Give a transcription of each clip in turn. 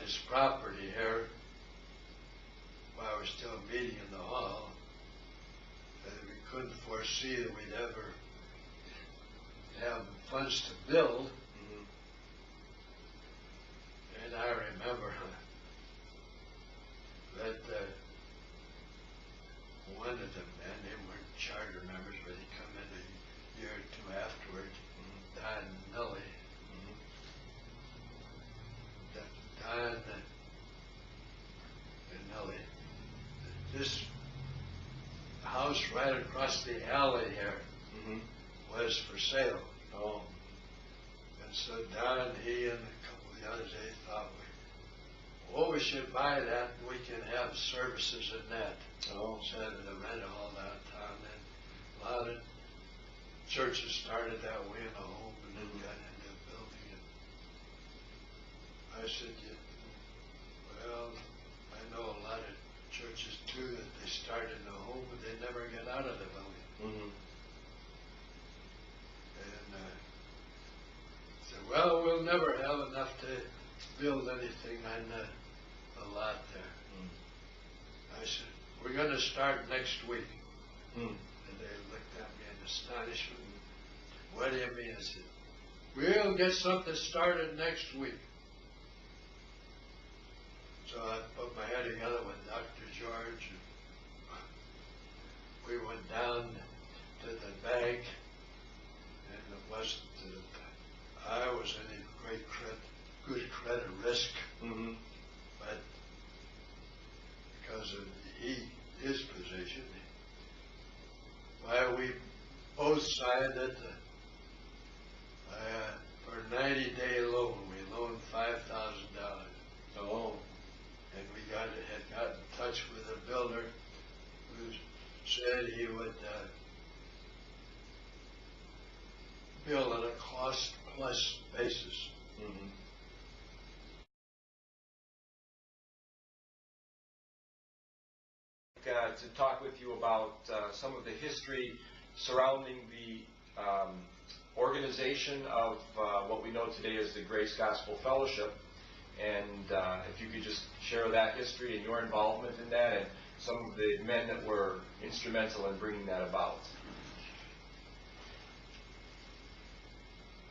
his property here while we were still meeting in the hall. We couldn't foresee that we'd ever have funds to build. And I remember that one of the men, they weren't charter members, but he come in a year or two afterward, Don Nelly. Don and Nelly. This house right across the alley here was for sale. Oh. And so Don, he and a couple of the others, they thought we should buy that and we can have services in that. Oh. Instead of the rent all downtown. And a lot of churches started that way in the home and then got into building it. I said, well, I know a lot of churches too that they start in the home but they never get out of the building. And said, well, we'll never have enough to build anything on the lot there. I said, we're going to start next week. And they looked at me in astonishment. What do you mean? I said, we'll get something started next week. So I put my head together with Dr. George. And we went down to the bank, and it wasn't I was in a good credit risk, but because of his position, why we both signed it for a 90-day loan. We loaned $5,000. Oh. And we had got in touch with a builder who said he would build on a cost-plus basis. To talk with you about some of the history surrounding the organization of what we know today as the Grace Gospel Fellowship, and if you could just share that history and your involvement in that and some of the men that were instrumental in bringing that about.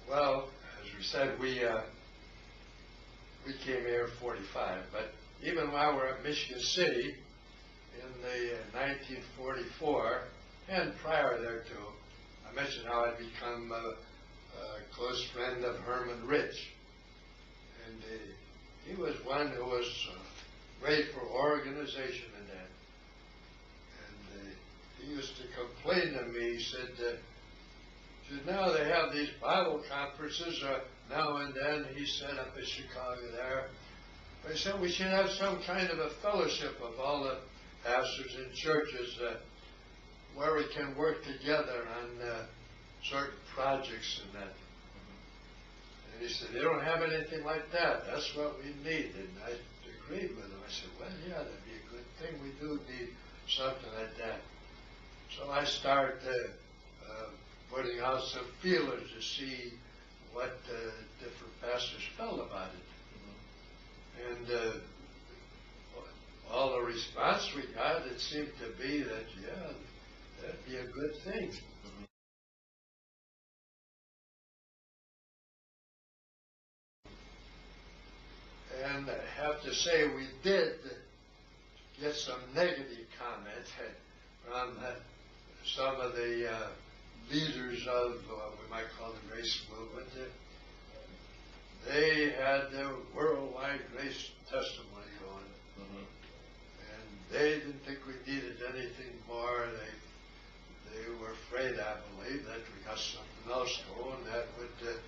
Well, as we said, we came here in '45, but even while we were at Michigan City in the 1944 and prior thereto, I mentioned how I'd become a close friend of Herman Rich, and he was one who was great for organization in that. And he used to complain to me. He said, now they have these Bible conferences now and then. He said up in Chicago there. He said we should have some kind of a fellowship of all the pastors and churches where we can work together on certain projects and that. And he said, they don't have anything like that. That's what we need. And I agreed with him. I said, well, yeah, that'd be a good thing. We do need something like that. So I started putting out some feelers to see what different pastors felt about it. And all the response we got, it seemed to be that, yeah, that'd be a good thing. And I have to say, we did get some negative comment from some of the leaders of what we might call the grace movement. They had their worldwide grace testimony going. And they didn't think we needed anything more. They were afraid, I believe, that we got something else going that would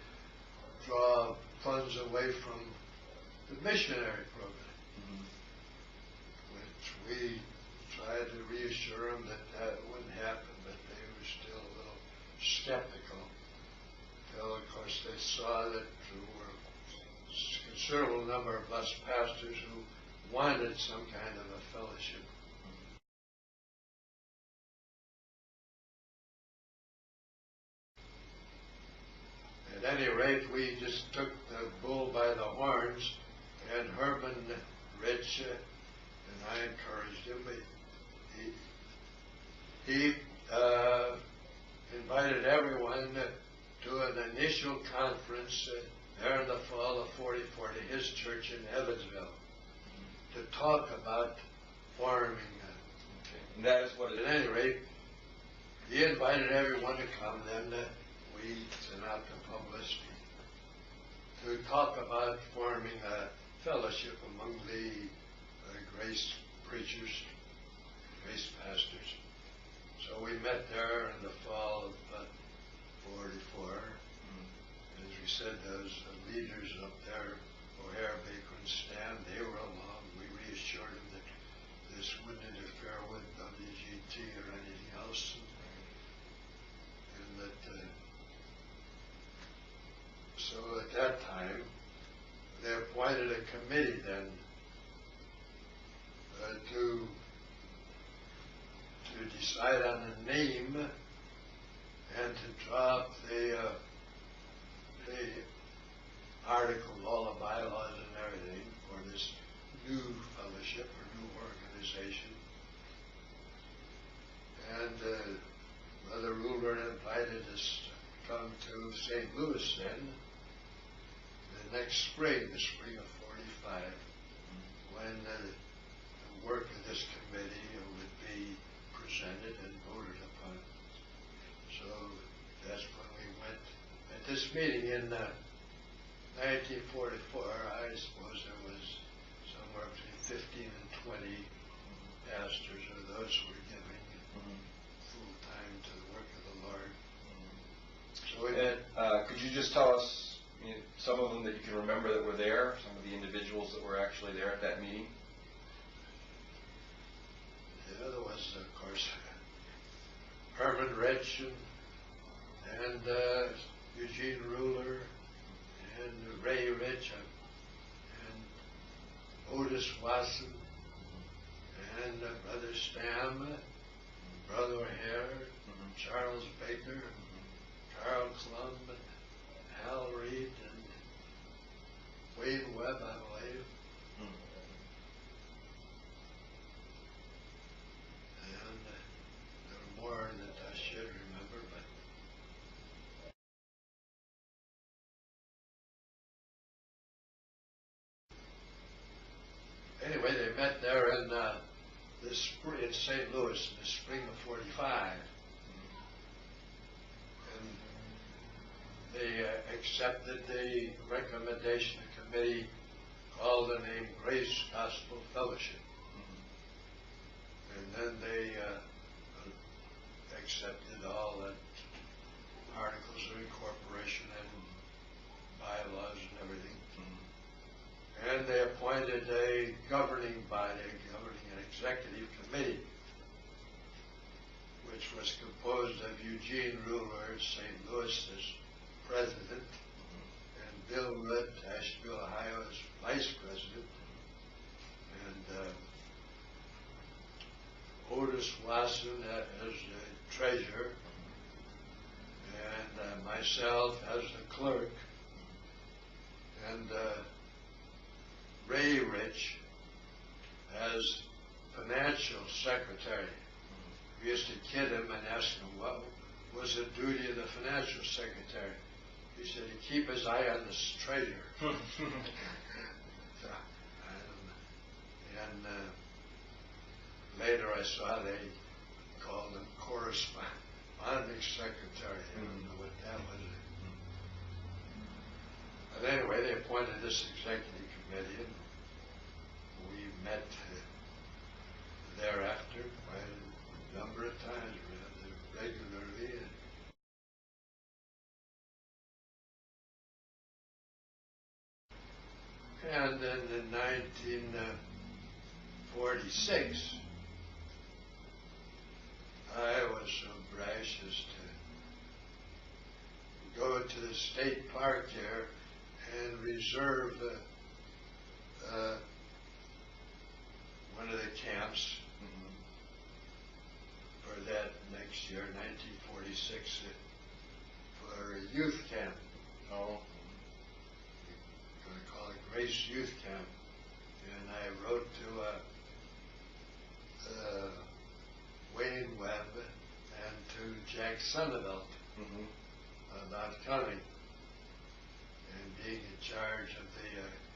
draw funds away from the missionary program, which we tried to reassure them that wouldn't happen, but they were still a little skeptical until, of course, they saw that there were a considerable number of us pastors who wanted some kind of a fellowship. At any rate, we just took the bull by the horns And Herman Rich, and I encouraged him. He invited everyone to an initial conference there in the fall of '44 to his church in Evansville to talk about farming. And that is what it At any rate, he invited everyone to come. Then we sent out the publicity to talk about forming a fellowship among the Grace preachers, Grace pastors. So we met there in the fall of '44. As we said, those leaders up there, O'Hare, Baker, and Stan, they were along. We reassured them that this wouldn't interfere with WGT or anything else, and that so at that time they appointed a committee then to decide on a name and to draw up the article, all the bylaws and everything for this new fellowship or new organization. And Brother Ruler invited us to come to St. Louis then, the next spring, the spring of '45, when the work of this committee would be presented and voted upon. So that's when we went. At this meeting in 1944, I suppose there was somewhere between 15 and 20 pastors, or those who were giving full time to the work of the Lord. So we met. Could you just tell us some of them that you can remember that were there, some of the individuals that were actually there at that meeting? Yeah, there was, of course, Herman Rich and Eugene Ruler and Ray Rich and Otis Watson and Brother Stam, Brother O'Hare, Charles Baker, Carl Klum, and Hal Reed, and Wayne Webb, I believe. And there were more that I should remember, but anyway, they met there in this spring in St. Louis in the spring of '45, and they accepted the recommendation of the committee called the name Grace Gospel Fellowship. And then they accepted all the articles of incorporation and bylaws and everything. And they appointed a governing body, an executive committee, which was composed of Eugene Ruler, St. Louis, as president, and Bill Rudd, Asheville, Ohio, as vice president, and Otis Watson as the treasurer, and myself as the clerk, and Ray Rich as financial secretary. We used to kid him and ask him what was the duty of the financial secretary. He said he'd keep his eye on the treasurer. And later I saw they called him corresponding secretary. I don't know what that was. But anyway, they appointed this executive committee, and we met thereafter quite a number of times, rather regularly. And then in 1946, I was so brash as to go to the state park here and reserve one of the camps for that next year, 1946, for a youth camp. Oh. Going to call it Grace Youth Camp. like Sonneville Mhm. about coming and being in charge of the